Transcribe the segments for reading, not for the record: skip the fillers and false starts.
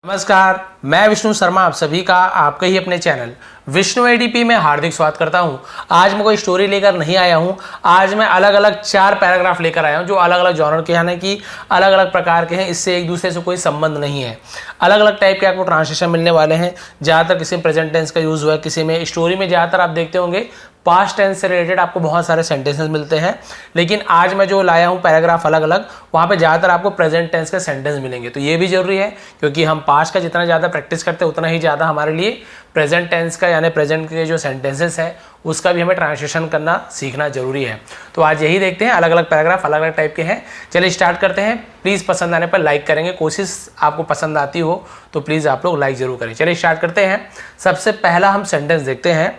नमस्कार, मैं विष्णु शर्मा आप सभी का आपके ही अपने चैनल विष्णु एडीपी में हार्दिक स्वागत करता हूं। आज मैं कोई स्टोरी लेकर नहीं आया हूं। आज मैं अलग अलग 4 पैराग्राफ लेकर आया हूं जो अलग अलग जॉनर के हैं, कि अलग अलग प्रकार के हैं। इससे एक दूसरे से कोई संबंध नहीं है। अलग अलग टाइप के आपको ट्रांसलेशन मिलने वाले हैं। ज़्यादातर किसी में प्रेजेंट टेंस का यूज़ हुआ है, किसी में स्टोरी में ज़्यादातर आप देखते होंगे पास्ट टेंस से रिलेटेड आपको बहुत सारे सेंटेंसेस मिलते हैं। लेकिन आज मैं जो लाया हूँ पैराग्राफ अलग अलग, वहाँ पे ज़्यादातर आपको प्रेजेंट टेंस के सेंटेंस मिलेंगे। तो ये भी जरूरी है क्योंकि हम पास्ट का जितना ज़्यादा प्रैक्टिस करते हैं उतना ही ज़्यादा हमारे लिए प्रेजेंट टेंस का यानी प्रेजेंट के जो सेंटेंसेस है उसका भी हमें ट्रांसलेशन करना सीखना जरूरी है। तो आज यही देखते हैं, अलग अलग पैराग्राफ अलग अलग टाइप के हैं। चलिए स्टार्ट करते हैं। प्लीज़ पसंद आने पर लाइक करेंगे। कोशिश आपको पसंद आती हो तो प्लीज़ आप लोग लाइक जरूर करें। चलिए स्टार्ट करते हैं। सबसे पहला हम सेंटेंस देखते हैं।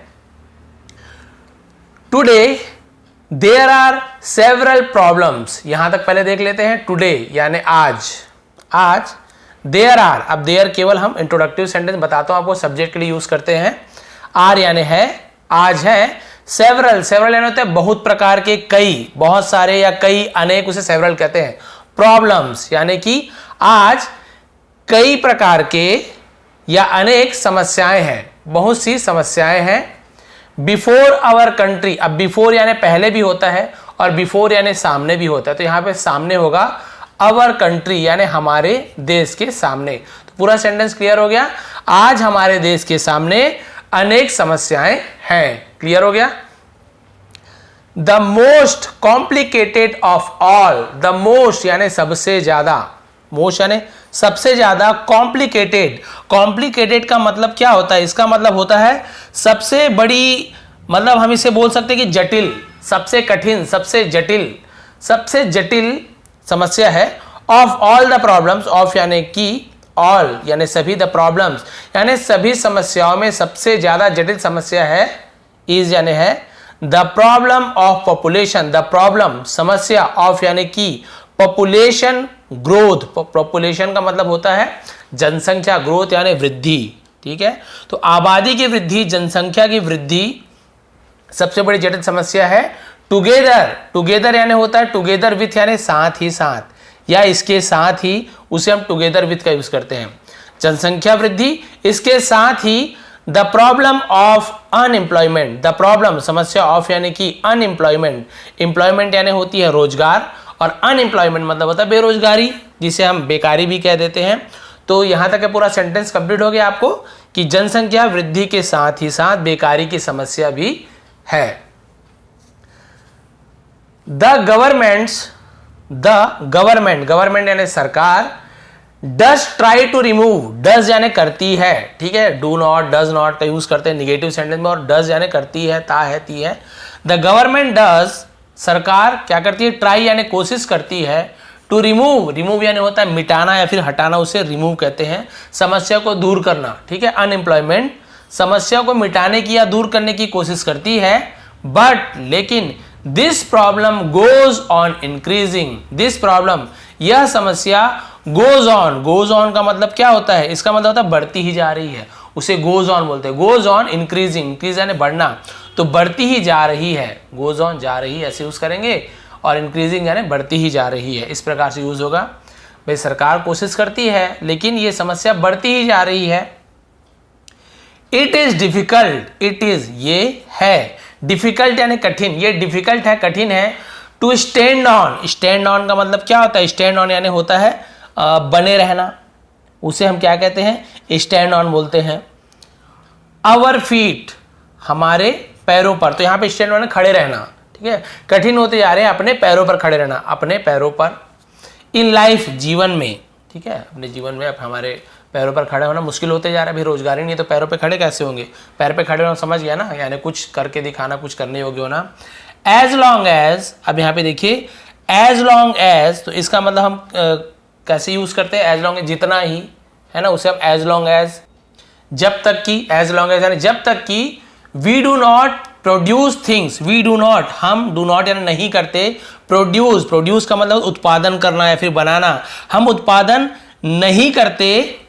Today there are several problems. यहां तक पहले देख लेते हैं। टुडे यानी आज देयर आर, अब देयर केवल हम इंट्रोडक्टिव सेंटेंस बताता हूं आपको, सब्जेक्ट के लिए यूज करते हैं। आर यानी है, आज है। सेवरल यानी होते हैं बहुत प्रकार के, कई, बहुत सारे या कई, अनेक, उसे सेवरल कहते हैं। प्रॉब्लम्स यानी कि आज कई प्रकार के या अनेक समस्याएं हैं, बहुत सी समस्याएं हैं। बिफोर आवर कंट्री, अब बिफोर यानी पहले भी होता है और बिफोर यानी सामने भी होता है। तो यहां पे सामने होगा आवर कंट्री यानी हमारे देश के सामने। तो पूरा सेंटेंस क्लियर हो गया। आज हमारे देश के सामने अनेक समस्याएं हैं। क्लियर हो गया। The most complicated of all, the most यानी सबसे ज्यादा, मोस्ट यानी सबसे ज्यादा, कॉम्प्लिकेटेड का मतलब क्या होता है? इसका मतलब होता है सबसे बड़ी, मतलब हम इसे बोल सकते हैं कि जटिल, सबसे कठिन, सबसे जटिल समस्या है। Of all the problems, of यानी कि ऑल यानी सभी, द प्रॉब्लम्स यानी सभी समस्याओं में सबसे ज्यादा जटिल समस्या है। इज यानी है। The problem of population, the problem समस्या, ऑफ यानी कि पॉपुलेशन ग्रोथ, पॉपुलेशन का मतलब होता है जनसंख्या, ग्रोथ यानी वृद्धि। ठीक है, तो आबादी की वृद्धि, जनसंख्या की वृद्धि सबसे बड़ी जटिल समस्या है। टुगेदर यानी होता है टुगेदर विथ यानी साथ ही साथ या इसके साथ ही, उसे हम टुगेदर विथ का यूज करते हैं। जनसंख्या वृद्धि, इसके साथ ही the problem of unemployment, the problem समस्या, ऑफ यानी कि अनएम्प्लॉयमेंट, एम्प्लॉयमेंट यानी होती है रोजगार और अनएम्प्लॉयमेंट मतलब होता है बेरोजगारी, जिसे हम बेकारी भी कह देते हैं। तो यहां तक पूरा सेंटेंस कंप्लीट हो गया आपको कि जनसंख्या वृद्धि के साथ ही साथ बेकारी की समस्या भी है। द गवर्नमेंट यानी सरकार, does try to remove, does यानी करती है। ठीक है, डू नॉट, डज नॉट का यूज करते हैं निगेटिव सेंटेंस में, और डज यानी करती है, ता है, ती है। द गवर्नमेंट डज, सरकार क्या करती है? ट्राई यानी कोशिश करती है। टू रिमूव यानी होता है मिटाना या फिर हटाना, उसे रिमूव कहते हैं। समस्या को दूर करना। ठीक है, अनएम्प्लॉयमेंट समस्या को मिटाने की या दूर करने की कोशिश करती है। बट लेकिन this problem goes on increasing, this problem यह समस्या गोज ऑन का मतलब क्या होता है? इसका मतलब होता है बढ़ती ही जा रही है, उसे गोज ऑन बोलते हैं। गोज ऑन इंक्रीजिंग, इंक्रीज यानी बढ़ना, तो बढ़ती ही जा रही है, गोज ऑन जा रही है ऐसे यूज करेंगे, और इंक्रीजिंग यानी बढ़ती ही जा रही है, इस प्रकार से यूज होगा। भाई सरकार कोशिश करती है लेकिन ये समस्या बढ़ती ही जा रही है। It is difficult, it is ये है, डिफिकल्ट यानी कठिन, ये डिफिकल्ट है, कठिन है। टू स्टैंड ऑन का मतलब क्या होता है? स्टैंड ऑन यानी होता है बने रहना, उसे हम क्या कहते हैं? स्टैंड ऑन बोलते हैं। आवर फीट, हमारे पैरों पर, तो यहाँ पे स्टैंड ऑन खड़े रहना। ठीक है, कठिन होते जा रहे हैं, अपने पैरों पर खड़े रहना, अपने पैरों पर। इन लाइफ, जीवन में, ठीक है, अपने जीवन में अब हमारे पैरों पर खड़े होना मुश्किल होते जा रहा है। अभी रोजगार ही नहीं तो पैरों पे खड़े कैसे होंगे? पैर पे खड़े होना समझ गया ना, यानी कुछ करके दिखाना, कुछ करने योग्य होना। एज लॉन्ग एज, अब यहाँ पे देखिए एज लॉन्ग एज, तो इसका मतलब हम कैसे यूज करते हैं? एज लॉन्ग एज जितना ही, है ना, उसे हम एज लॉन्ग एज, जब तक की, एज लॉन्ग एज यानी जब तक की। We do not produce things, we do not, हम, डू नॉट यानी नहीं करते। प्रोड्यूस का मतलब उत्पादन करना या फिर बनाना, हम उत्पादन नहीं करते।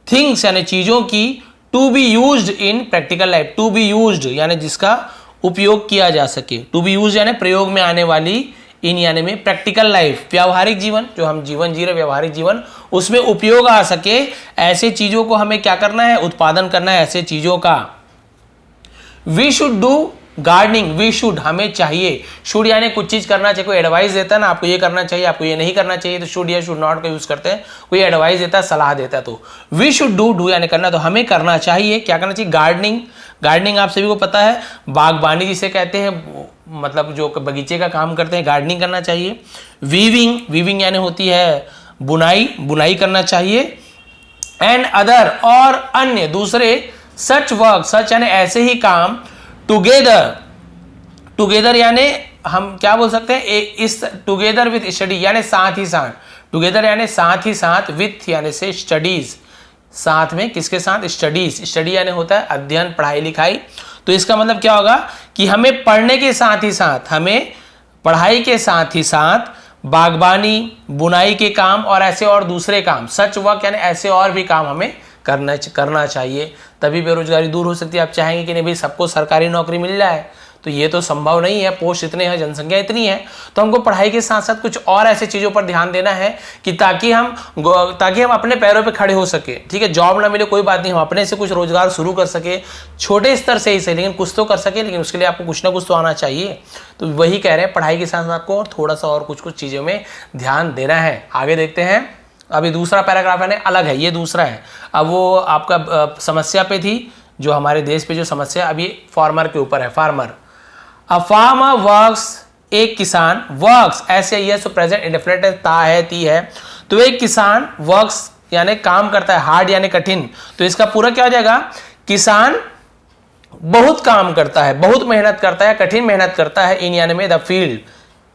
थिंग्स यानी चीजों की। To be used in practical life, to be used यानी जिसका उपयोग किया जा सके, टू बी यूज्ड यानी प्रयोग में आने वाली, इन यानी में प्रैक्टिकल लाइफ, व्यावहारिक जीवन, जो हम जीवन जी रहे व्यावहारिक जीवन, उसमें उपयोग आ सके ऐसे चीजों को हमें क्या करना है, उत्पादन करना है ऐसे चीजों का। We should do gardening, we should हमें चाहिए, शुड यानी कुछ चीज करना चाहिए, कोई एडवाइस देता है ना आपको ये करना चाहिए आपको ये नहीं करना चाहिए, तो शुड या शुड नॉट का यूज करते हैं, कोई एडवाइस देता है सलाह देता है, तो वी शुड डू यानी करना, तो हमें करना चाहिए, क्या करना चाहिए, गार्डनिंग। गार्डनिंग आप सभी को पता है, बागबानी जिसे कहते हैं, मतलब जो बगीचे का काम करते हैं, गार्डनिंग करना चाहिए। वीविंग, वीविंग यानी होती है बुनाई, बुनाई करना चाहिए। एंड अदर और अन्य दूसरे, सच वर्क, सच यानी ऐसे ही काम, टुगेदर, टुगेदर यानी हम क्या बोल सकते हैं, इस टुगेदर विथ स्टडी यानी साथ ही साथ, टुगेदर यानी साथ ही साथ, विथ यानी से स्टडीज, साथ में किसके साथ, स्टडीज, स्टडी यानी होता है अध्ययन पढ़ाई लिखाई, तो इसका मतलब क्या होगा कि हमें पढ़ने के साथ ही साथ, हमें पढ़ाई के साथ ही साथ बागबानी, बुनाई के काम और ऐसे और दूसरे काम, सच वर्क यानी ऐसे और भी काम हमें करना चाहिए, तभी बेरोजगारी दूर हो सकती है। आप चाहेंगे कि नहीं भाई सबको सरकारी नौकरी मिल जाए, तो ये तो संभव नहीं है, पोस्ट इतने हैं, जनसंख्या इतनी है, तो हमको पढ़ाई के साथ साथ कुछ और ऐसे चीजों पर ध्यान देना है कि ताकि हम अपने पैरों पे खड़े हो सके। ठीक है, जॉब ना मिले कोई बात नहीं, हम अपने से कुछ रोजगार शुरू कर सके, छोटे स्तर से ही सही, लेकिन कुछ तो कर सके, लेकिन उसके लिए आपको कुछ ना कुछ तो आना चाहिए। तो वही कह रहे हैं, पढ़ाई के साथ साथ आपको थोड़ा सा और कुछ चीजों में ध्यान देना है। आगे देखते हैं, अभी दूसरा पैराग्राफ है अलग है, ये दूसरा है। अब वो आपका समस्या पे थी, जो हमारे देश पे जो समस्या, अभी फार्मर के ऊपर है। फार्मर, अ फार्मर वर्क्स, एक किसान, वर्क्स ऐसे यस प्रेजेंट इंडेफिनिट ता है ती है, तो एक किसान वर्क्स यानी काम करता है, हार्ड यानी कठिन, तो इसका पूरा क्या हो जाएगा, किसान बहुत काम करता है, बहुत मेहनत करता है, कठिन मेहनत करता है, इन यानी में द फील्ड,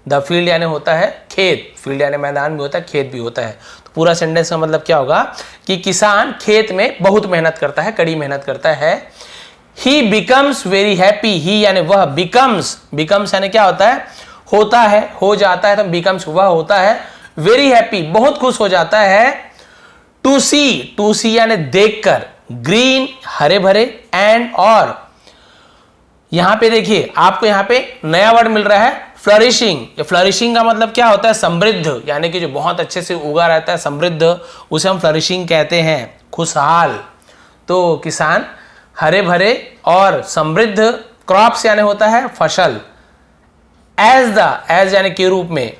द फील्ड यानी होता है खेत, फील्ड यानी मैदान भी होता है, खेत भी होता है, तो पूरा सेंटेंस का मतलब क्या होगा कि किसान खेत में बहुत मेहनत करता है, कड़ी मेहनत करता है। ही बिकम्स वेरी हैप्पी, ही यानी वह, बिकम्स, बिकम्स यानी क्या होता है, होता है, हो जाता है, तो बिकम्स वह होता है, वेरी हैप्पी बहुत खुश हो जाता है। टू सी यानी देखकर, ग्रीन हरे भरे, एंड और, यहां पे देखिए आपको यहां पे नया वर्ड मिल रहा है फ्लरिशिंग। फ्लरिशिंग का मतलब क्या होता है, समृद्ध, यानी कि जो बहुत अच्छे से उगा रहता है, समृद्ध, उसे हम फ्लरिशिंग कहते हैं, खुशहाल। तो किसान हरे भरे और समृद्ध, क्रॉप्स यानी होता है फसल, एज यानी के रूप में,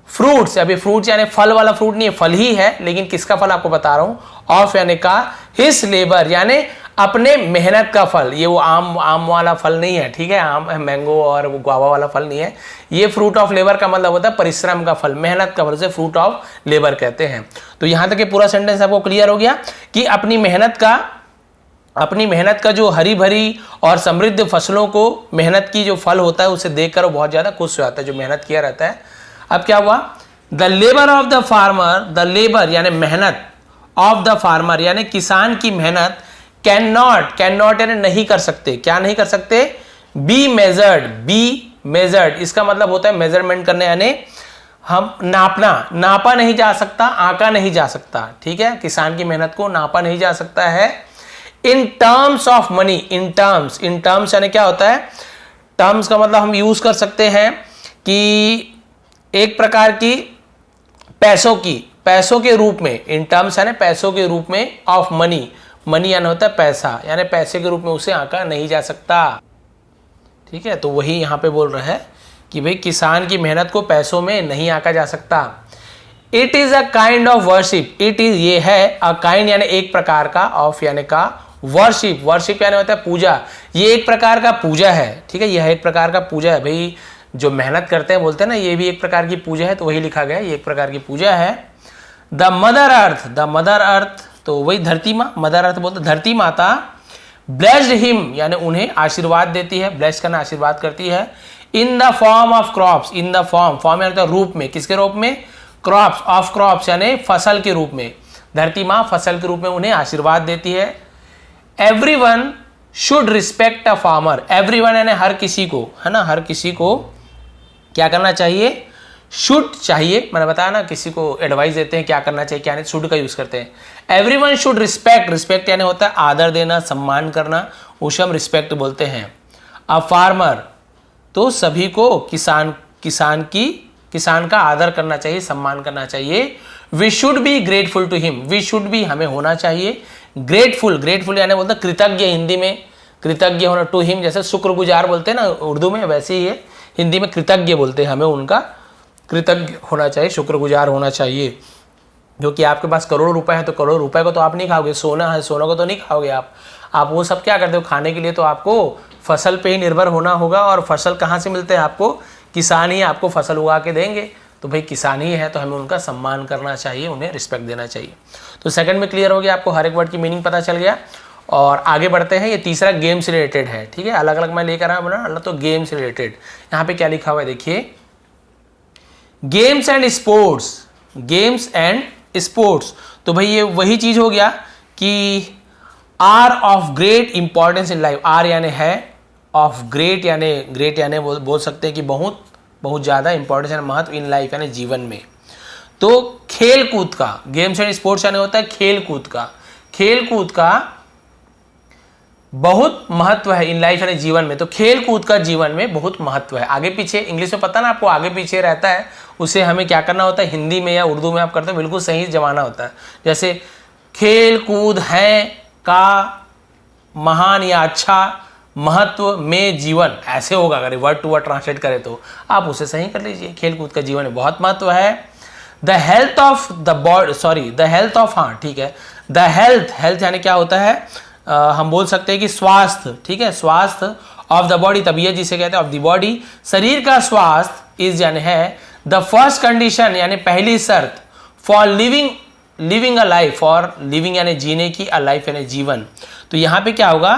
फ्रूट्स, अभी फ्रूट्स यानी फल वाला फ्रूट नहीं है, फल ही है, लेकिन किसका फल आपको बता रहा हूं, ऑफ यानी का, हिस लेबर यानी अपने मेहनत का फल, ये वो आम वाला फल नहीं है, ठीक है, आम मैंगो और वो गुआवा वाला फल नहीं है, ये फ्रूट ऑफ लेबर का मतलब होता है परिश्रम का फल, मेहनत का फल, से फ्रूट ऑफ लेबर कहते हैं। तो यहां तक ये पूरा सेंटेंस आपको क्लियर हो गया कि अपनी मेहनत का जो हरी भरी और समृद्ध फसलों को, मेहनत की जो फल होता है उसे देखकर वो बहुत ज्यादा खुश हो जाता है, जो मेहनत किया रहता है। अब क्या हुआ, the labour of the farmer, the labour यानी मेहनत, ऑफ द फार्मर यानी किसान की मेहनत, कैन नॉट यानी नहीं कर सकते, क्या नहीं कर सकते, बी मेजर्ड, इसका मतलब होता है मेजरमेंट करने, यानी हम नापा नहीं जा सकता, आंका नहीं जा सकता, ठीक है, किसान की मेहनत को नापा नहीं जा सकता है। In terms of money, in terms यानी क्या होता है, टर्म्स का मतलब हम यूज कर सकते हैं कि एक प्रकार की पैसों के रूप में, इन टर्म्स यानी पैसों के रूप में, ऑफ मनी यानी होता है पैसा, यानी पैसे के रूप में उसे आंका नहीं जा सकता, ठीक है। तो वही यहां पे बोल रहा है कि भाई किसान की मेहनत को पैसों में नहीं आंका जा सकता। It is a kind of worship, it is ये है, अ काइंड यानी एक प्रकार का, ऑफ यानी का, वर्शिप यानी होता है पूजा, ये एक प्रकार का पूजा है, ठीक है, यह एक प्रकार का पूजा है, भाई जो मेहनत करते हैं बोलते हैं ना, ये भी एक प्रकार की पूजा है, तो वही लिखा गया है, ये एक प्रकार की पूजा है। द मदर अर्थ, तो वही धरती माँ, मदर अर्थ बोलते धरती माता, ब्लेस्ड हिम यानी उन्हें आशीर्वाद देती है, ब्लेस्ड करना आशीर्वाद करती है, in the form of crops, in the form यानी रूप में, किसके रूप में, क्रॉप्स, ऑफ क्रॉप्स यानी फसल के रूप में, धरती माँ फसल के रूप में उन्हें आशीर्वाद देती है। Everyone should respect a farmer, everyone यानी हर किसी को, है ना, हर किसी को क्या करना चाहिए, शुड चाहिए, मैंने बताया ना, किसी को एडवाइस देते हैं क्या करना चाहिए क्या नहीं, शुड का यूज करते हैं। एवरीवन शुड रिस्पेक्ट यानी होता है आदर देना, सम्मान करना, उसे हम रिस्पेक्ट बोलते हैं। अ फार्मर, तो सभी को, किसान का आदर करना चाहिए, सम्मान करना चाहिए। We should be grateful to him, we should be हमें होना चाहिए ग्रेटफुल, ग्रेटफुल यानी बोलते कृतज्ञ, हिंदी में कृतज्ञ होना, टू हिम जैसे शुक्रगुजार बोलते हैं ना उर्दू में, वैसे ही है हिंदी में कृतज्ञ बोलते हैं, हमें उनका कृतज्ञ होना चाहिए, शुक्रगुजार होना चाहिए। क्योंकि आपके पास करोड़ों रुपए है तो करोड़ों रुपए को तो आप नहीं खाओगे, सोना है सोना को तो नहीं खाओगे आप वो सब क्या करते हो खाने के लिए, तो आपको फसल पे ही निर्भर होना होगा। और फसल कहाँ से मिलते हैं आपको, किसान ही आपको फसल उगा के देंगे। तो भाई किसान ही है तो हमें उनका सम्मान करना चाहिए, उन्हें रिस्पेक्ट देना चाहिए। तो सेकंड में क्लियर हो गया, आपको हर एक वर्ड की मीनिंग पता चल गया। और आगे बढ़ते हैं, ये तीसरा गेम से रिलेटेड है, ठीक है, अलग अलग मैं लेकर आया बना अलग, तो गेम से रिलेटेड यहाँ पे क्या लिखा हुआ है देखिए, games and sports, games and sports. तो भाई ये वही चीज हो गया कि are of great importance in life, are यानी है, ऑफ ग्रेट यानी बोल सकते हैं कि बहुत बहुत ज़्यादा इंपॉर्टेंस यानी महत्व, इन लाइफ यानी जीवन में। तो खेल कूद का, गेम्स एंड स्पोर्ट्स यानी होता है खेल कूद का बहुत महत्व है इन लाइफ यानी जीवन में। तो खेल कूद का जीवन में बहुत महत्व है। आगे पीछे इंग्लिश में पता ना आपको, आगे पीछे रहता है, उसे हमें क्या करना होता है, हिंदी में या उर्दू में आप करते हो बिल्कुल सही जमाना होता है। जैसे खेल कूद है का महान या अच्छा महत्व में जीवन, ऐसे होगा अगर वर्ड टू वर्ड ट्रांसलेट करें तो आप उसे सही कर लीजिए, खेल कूद का जीवन में बहुत महत्व है। The health of the body, sorry the health of, हाँ ठीक है, द हेल्थ यानी क्या होता है, हम बोल सकते हैं कि स्वास्थ्य, ठीक है, स्वास्थ्य ऑफ द बॉडी, तबीयत जिसे कहते हैं, ऑफ द बॉडी, शरीर का स्वास्थ्य इज यानी है द फर्स्ट कंडीशन यानी पहली शर्त for living a life, for living यानी जीने की, अ लाइफ यानी जीवन। तो यहाँ पे क्या होगा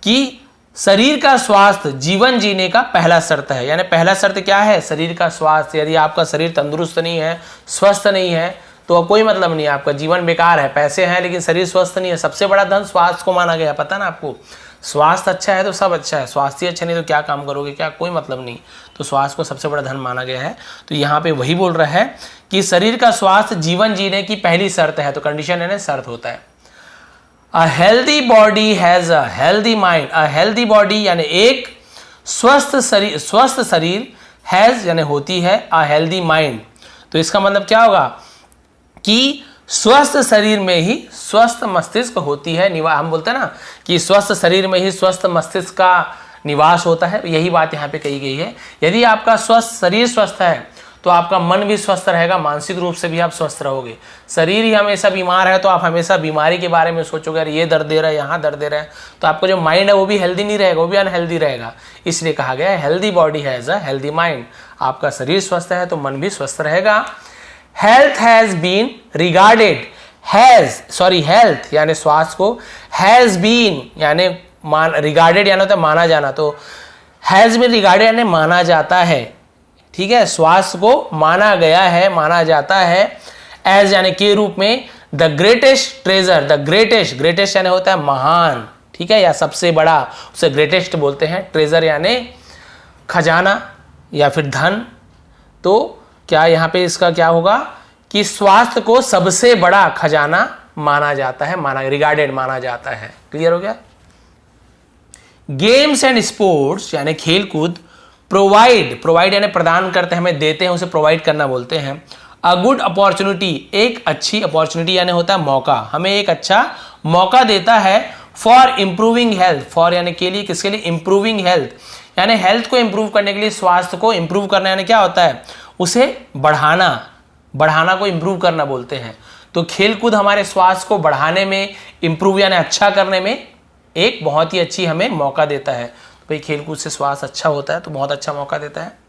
कि शरीर का स्वास्थ्य जीवन जीने का पहला शर्त है, यानी पहला शर्त क्या है, शरीर का स्वास्थ्य। यदि आपका शरीर तंदुरुस्त नहीं है, स्वस्थ नहीं है, तो कोई मतलब नहीं है, आपका जीवन बेकार है। पैसे हैं लेकिन शरीर स्वस्थ नहीं है, सबसे बड़ा धन स्वास्थ्य को माना गया, पता ना आपको। स्वास्थ्य अच्छा है तो सब अच्छा है, स्वास्थ्य अच्छा नहीं तो क्या काम करोगे, क्या कोई मतलब नहीं। तो स्वास्थ्य को सबसे बड़ा धन माना गया है। तो यहाँ पे वही बोल रहा है कि शरीर का स्वास्थ्य जीवन जीने की पहली शर्त है। तो कंडीशन यानी शर्त होता है। A healthy body has a healthy mind, a healthy body यानी एक स्वस्थ शरीर has यानी होती है, a healthy mind। तो इसका मतलब क्या होगा कि स्वस्थ शरीर में ही स्वस्थ मस्तिष्क होती है, हम बोलते हैं ना कि स्वस्थ शरीर में ही स्वस्थ मस्तिष्क का निवास होता है, यही बात यहाँ पे कही गई है। यदि आपका स्वस्थ शरीर स्वस्थ है तो आपका मन भी स्वस्थ रहेगा, मानसिक रूप से भी आप स्वस्थ रहोगे। शरीर ही हमेशा बीमार है तो आप हमेशा बीमारी के बारे में सोचोगे, अरे ये दर्द दे रहा है, यहाँ दर्द दे रहा है, तो आपका जो माइंड है वो भी हेल्दी नहीं रहेगा, वो भी अनहेल्दी रहेगा। इसलिए कहा गया है healthy body has a healthy mind, आपका शरीर स्वस्थ है तो मन भी स्वस्थ रहेगा। Health has been regarded, health यानी स्वास्थ्य को, हैज बीन यानी रिगार्डेड यानी होता है माना जाना, तो हैज बीन रिगार्डेड यानी माना जाता है, ठीक है, स्वास्थ्य को माना गया है, माना जाता है, एज यानी के रूप में, the greatest treasure, the greatest यानी होता है महान, ठीक है, या सबसे बड़ा, उसे ग्रेटेस्ट बोलते हैं। ट्रेजर यानी खजाना या फिर धन। तो क्या यहाँ पे इसका क्या होगा कि स्वास्थ्य को सबसे बड़ा खजाना माना जाता है, रिगार्डेड माना जाता है। क्लियर हो गया। गेम्स एंड स्पोर्ट्स यानी खेल कूद, प्रोवाइड यानी प्रदान करते हैं, हमें देते हैं, उसे प्रोवाइड करना बोलते हैं। अ गुड अपॉर्चुनिटी, एक अच्छी अपॉर्चुनिटी यानी होता है मौका, हमें एक अच्छा मौका देता है। फॉर इंप्रूविंग हेल्थ, फॉर यानी के लिए, किसके लिए, इंप्रूविंग हेल्थ यानी हेल्थ को इंप्रूव करने के लिए, स्वास्थ्य को इंप्रूव करना यानी क्या होता है, उसे बढ़ाना को इंप्रूव करना बोलते हैं। तो खेलकूद हमारे स्वास्थ्य को बढ़ाने में, इंप्रूव यानी अच्छा करने में एक बहुत ही अच्छी हमें मौका देता है। तो भाई खेलकूद से स्वास्थ्य अच्छा होता है तो बहुत अच्छा मौका देता है।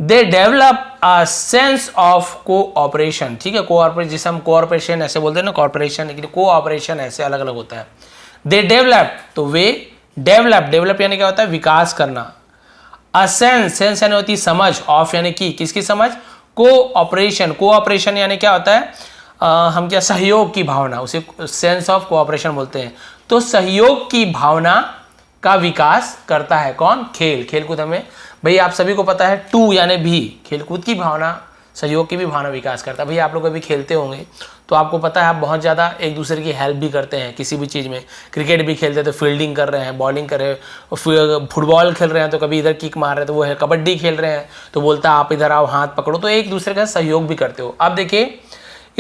They develop a sense of cooperation, ठीक है, कोऑपरेशन जिसे हम कोऑपरेशन ऐसे बोलते हैं ना, कॉर्पोरेशन लेकिन कोऑपरेशन ऐसे अलग अलग होता है। दे डेवलप, तो वे डेवलप यानी क्या होता है, विकास करना। अ सेंस यानी होती है समझ, ऑफ यानी की, किसकी समझ, कोऑपरेशन यानी क्या होता है, हम क्या, सहयोग की भावना, उसे सेंस ऑफ कोऑपरेशन बोलते हैं। तो सहयोग की भावना का विकास करता है कौन, खेलकूद। हमें भाई आप सभी को पता है, टू यानी भी, खेलकूद की भावना सहयोग की भी भावना विकास करता है। भाई आप लोग अभी खेलते होंगे तो आपको पता है आप बहुत ज़्यादा एक दूसरे की हेल्प भी करते हैं किसी भी चीज़ में। क्रिकेट भी खेलते हैं तो फील्डिंग कर रहे हैं, बॉलिंग कर रहे हैं, फुटबॉल खेल रहे हैं तो कभी इधर किक मार रहे हैं तो वो है, कबड्डी खेल रहे हैं तो बोलता है आप इधर आओ हाथ पकड़ो, तो एक दूसरे का सहयोग भी करते हो। अब देखिए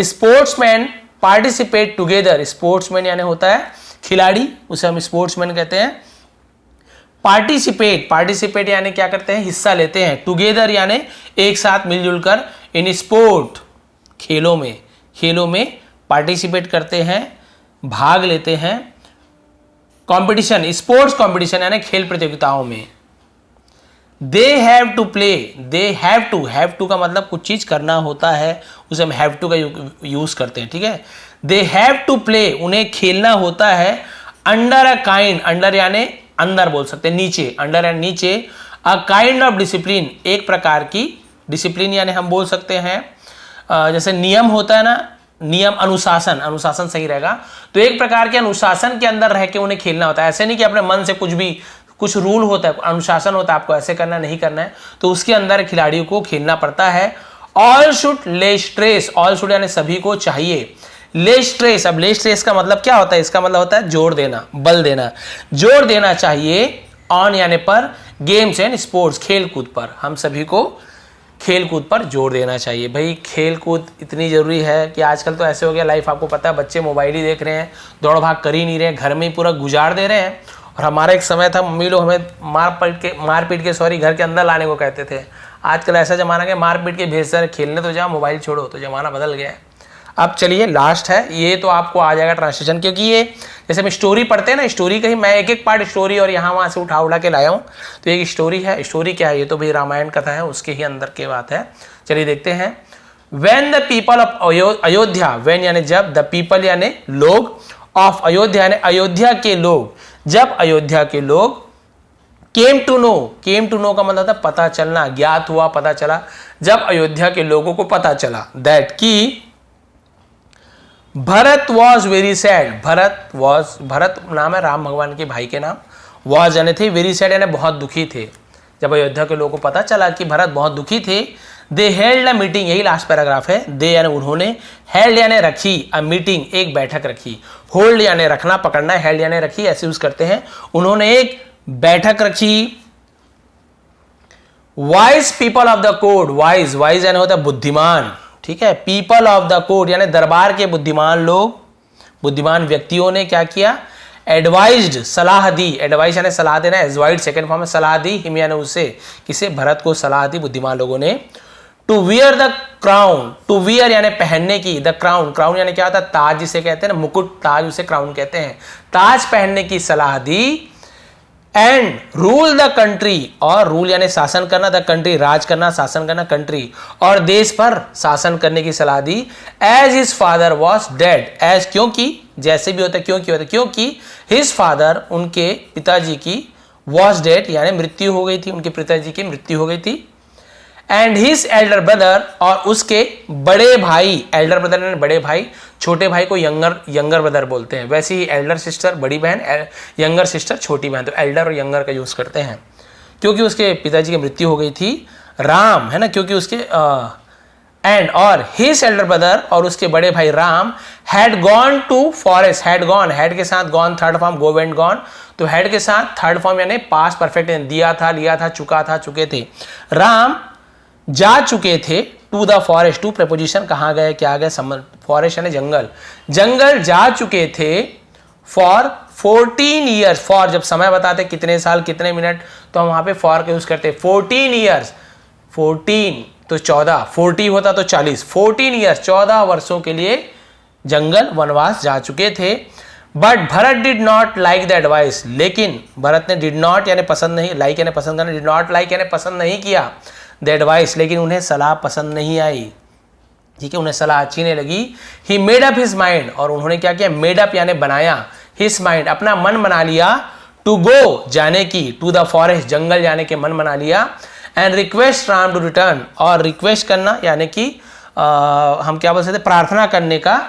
स्पोर्ट्समैन पार्टिसिपेट टुगेदर, स्पोर्ट्समैन यानी होता है खिलाड़ी, उसे हम स्पोर्ट्समैन कहते हैं। पार्टिसिपेट यानी क्या करते हैं, हिस्सा लेते हैं। टुगेदर यानी एक साथ मिलजुल कर। इन स्पोर्ट, खेलों में पार्टिसिपेट करते हैं, भाग लेते हैं। कंपटीशन, स्पोर्ट्स कंपटीशन यानी खेल प्रतियोगिताओं में। They have to play, have to का मतलब कुछ चीज करना होता है, उसे हम हैव टू का यूज करते हैं, ठीक है। दे हैव टू प्ले, उन्हें खेलना होता है। अंडर अ काइंड, अंडर यानी अंदर बोल सकते हैं, नीचे, अंडर एंड नीचे। अ काइंड ऑफ डिसिप्लिन, एक प्रकार की डिसिप्लिन यानी हम बोल सकते हैं जैसे नियम होता है ना, नियम, अनुशासन सही रहेगा। तो एक प्रकार के अनुशासन के अंदर रह के उन्हें खेलना होता है। ऐसे नहीं कि अपने मन से कुछ रूल होता है, अनुशासन होता है, आपको ऐसे करना नहीं करना है, तो उसके अंदर खिलाड़ियों को खेलना पड़ता है। ऑल शुड ले स्ट्रेस, ऑल शुड यानी सभी को चाहिए। ले स्ट्रेस, अब ले स्ट्रेस का मतलब क्या होता है, इसका मतलब होता है जोर देना, बल देना, जोर देना चाहिए। ऑन यानी पर, गेम्स एंड स्पोर्ट्स, खेल कूद पर, हम सभी को खेल कूद पर जोर देना चाहिए। भाई खेल कूद इतनी ज़रूरी है कि आजकल तो ऐसे हो गया लाइफ, आपको पता है बच्चे मोबाइल ही देख रहे हैं, दौड़ भाग कर ही नहीं रहे हैं, घर में ही पूरा गुजार दे रहे हैं। और हमारा एक समय था, मम्मी लोग हमें मार पीट के घर के अंदर लाने को कहते थे। आजकल ऐसा जमाना है मार पीट के भेज रहे, खेलने तो जा, मोबाइल छोड़ो, तो जमाना बदल गया है। अब चलिए लास्ट है, ये तो आपको आ जाएगा ट्रांसलेशन, क्योंकि ये जैसे हम स्टोरी पढ़ते हैं ना, स्टोरी कहीं मैं एक पार्ट स्टोरी और यहाँ वहाँ से उठा के लाया हूँ, तो एक स्टोरी है। स्टोरी क्या है, ये तो भाई रामायण कथा है, उसके ही अंदर की बात है। चलिए देखते हैं। When the people of Ayodhya, when यानी जब, द पीपल यानी लोग, ऑफ अयोध्या यानी अयोध्या के लोग, जब अयोध्या के लोग, केम टू नो का मतलब था पता चलना, ज्ञात हुआ, पता चला। जब अयोध्या के लोगों को पता चला दैट की Bharat was very sad, Bharat नाम है राम भगवान के भाई के नाम, वॉज यानी थे, वेरी सैड यानी बहुत दुखी थे। जब अयोध्या के लोगों को पता चला कि भरत बहुत दुखी थे, दे हेल्ड अ मीटिंग, यही लास्ट पैराग्राफ है। दे यानी उन्होंने, हेल्ड यानी रखी, अ मीटिंग एक बैठक रखी, होल्ड यानी रखना पकड़ना, हेल्ड यानी रखी, ऐसे यूज करते हैं। उन्होंने एक बैठक रखी। Wise people of the court, wise यानी होता है बुद्धिमान, ठीक है। पीपल ऑफ द कोर्ट यानी दरबार के बुद्धिमान लोग, बुद्धिमान व्यक्तियों ने क्या किया, एडवाइज्ड सलाह दी, एडवाइस यानी सलाह देना, एडवाइज्ड सेकंड फॉर्म में सलाह दी, हिम यानी उसे, किसे, भरत को सलाह दी बुद्धिमान लोगों ने। To wear the crown, to wear यानी पहनने की, द क्राउन, क्राउन यानी क्या होता है, ताज जिसे कहते हैं ना, मुकुट, ताज उसे क्राउन कहते हैं, ताज पहनने की सलाह दी। एंड रूल द कंट्री, और रूल यानी शासन करना, द कंट्री राज करना, शासन करना, कंट्री और देश पर शासन करने की सलाह दी। As his father was dead, as क्योंकि, जैसे भी होता है क्योंकि होता है, क्योंकि हिज फादर उनके पिताजी की, वॉज डेड यानी मृत्यु हो गई थी, उनके पिताजी की मृत्यु हो गई थी। एंड हिज एल्डर ब्रदर, और उसके बड़े भाई, एल्डर ब्रदर यानी बड़े भाई, छोटे भाई को यंगर ब्रदर बोलते हैं। वैसे ही एल्डर सिस्टर बड़ी बहन, यंगर सिस्टर छोटी बहन, तो एल्डर और यंगर का यूज करते हैं। क्योंकि उसके पिताजी की मृत्यु हो गई थी। राम है ना, क्योंकि उसके एंड और हिज एल्डर ब्रदर, और उसके बड़े भाई Ram, had gone to forest, had gone, had के साथ gone third form, go went gone, तो हैड के साथ थर्ड फॉर्म यानी पास्ट परफेक्ट, दिया था, लिया था, चुका था, चुके थे। राम जा चुके थे, to the forest, to preposition, कहाँ गए, क्या गए, फॉरेस्ट यानी जंगल, जंगल जा चुके थे। फॉर 14 ईयर्स, फॉर जब समय बताते कितने साल कितने मिनट, तो हम वहां पे फॉर का यूज करते हैं। 14 ईयर्स, 14 तो 14, 40 होता तो 40, 14 ईयर्स 14 वर्षों के लिए जंगल वनवास जा चुके थे। But Bharat did not like the advice, लेकिन भरत ने डिड नॉट यानी पसंद नहीं, लाइक यानी पसंद करना, डिड नॉट लाइक यानी पसंद नहीं किया, द एडवाइस, लेकिन उन्हें सलाह पसंद नहीं आई, ठीक है, उन्हें सलाह अच्छी नहीं लगी। He made up his mind, और उन्होंने क्या किया, मेड अप यानी बनाया, हिज माइंड अपना मन बना लिया, टू गो जाने की, टू द फॉरेस्ट जंगल जाने के मन बना लिया। And request Ram to return, और रिक्वेस्ट करना यानी कि हम क्या बोल सकते, प्रार्थना करने का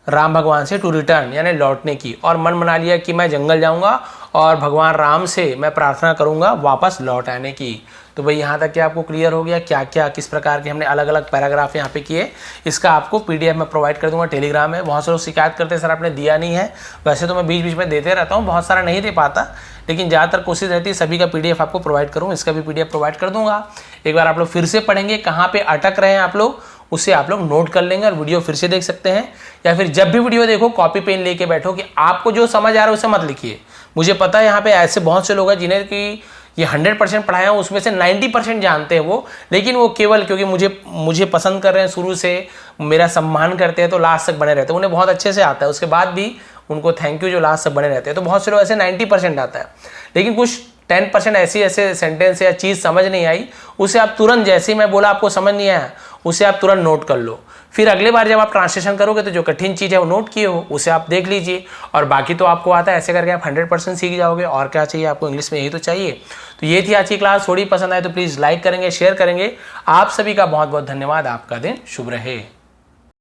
राम भगवान से, टू रिटर्न यानी लौटने की, और मन बना लिया कि मैं जंगल जाऊंगा और भगवान राम से मैं प्रार्थना करूँगा वापस लौट आने की। तो भाई यहाँ तक क्या आपको क्लियर हो गया क्या क्या किस प्रकार के हमने अलग अलग पैराग्राफ यहाँ पे किए। इसका आपको PDF में प्रोवाइड कर दूंगा टेलीग्राम में। बहुत से लोग शिकायत करते हैं सर आपने दिया नहीं है। वैसे तो मैं बीच बीच में देते रहता हूँ, बहुत सारा नहीं दे पाता, लेकिन ज़्यादातर कोशिश रहती है सभी का PDF आपको प्रोवाइड करूँ। इसका भी PDF प्रोवाइड कर दूंगा। एक बार आप लोग फिर से पढ़ेंगे, कहाँ पर अटक रहे हैं आप लोग उससे आप लोग नोट कर लेंगे और वीडियो फिर से देख सकते हैं। या फिर जब भी वीडियो देखो कॉपी पेन लेके बैठो कि आपको जो समझ आ रहा है उसे मत लिखिए। मुझे पता है यहाँ पे ऐसे बहुत से लोग हैं जिन्हें कि ये 100% पढ़ाया हूँ, उसमें से 90% जानते हैं वो, लेकिन वो केवल क्योंकि मुझे पसंद कर रहे हैं, शुरू से मेरा सम्मान करते हैं तो लास्ट तक बने रहते हैं। उन्हें बहुत अच्छे से आता है, उसके बाद भी उनको थैंक यू जो लास्ट तक बने रहते हैं। तो बहुत से लोग ऐसे 90% आता है, लेकिन कुछ 10% ऐसे सेंटेंस या चीज़ समझ नहीं आई, उसे आप तुरंत, जैसे ही मैं बोला आपको समझ नहीं आया, उसे आप तुरंत नोट कर लो। फिर अगले बार जब आप ट्रांसलेशन करोगे तो जो कठिन चीज़ है वो नोट किए हो उसे आप देख लीजिए, और बाकी तो आपको आता है। ऐसे करके आप 100% सीख जाओगे। और क्या चाहिए आपको, इंग्लिश में यही तो चाहिए। तो ये थी आज की क्लास। थोड़ी पसंद आए तो प्लीज़ लाइक करेंगे, शेयर करेंगे। आप सभी का बहुत बहुत धन्यवाद। आपका दिन शुभ रहे।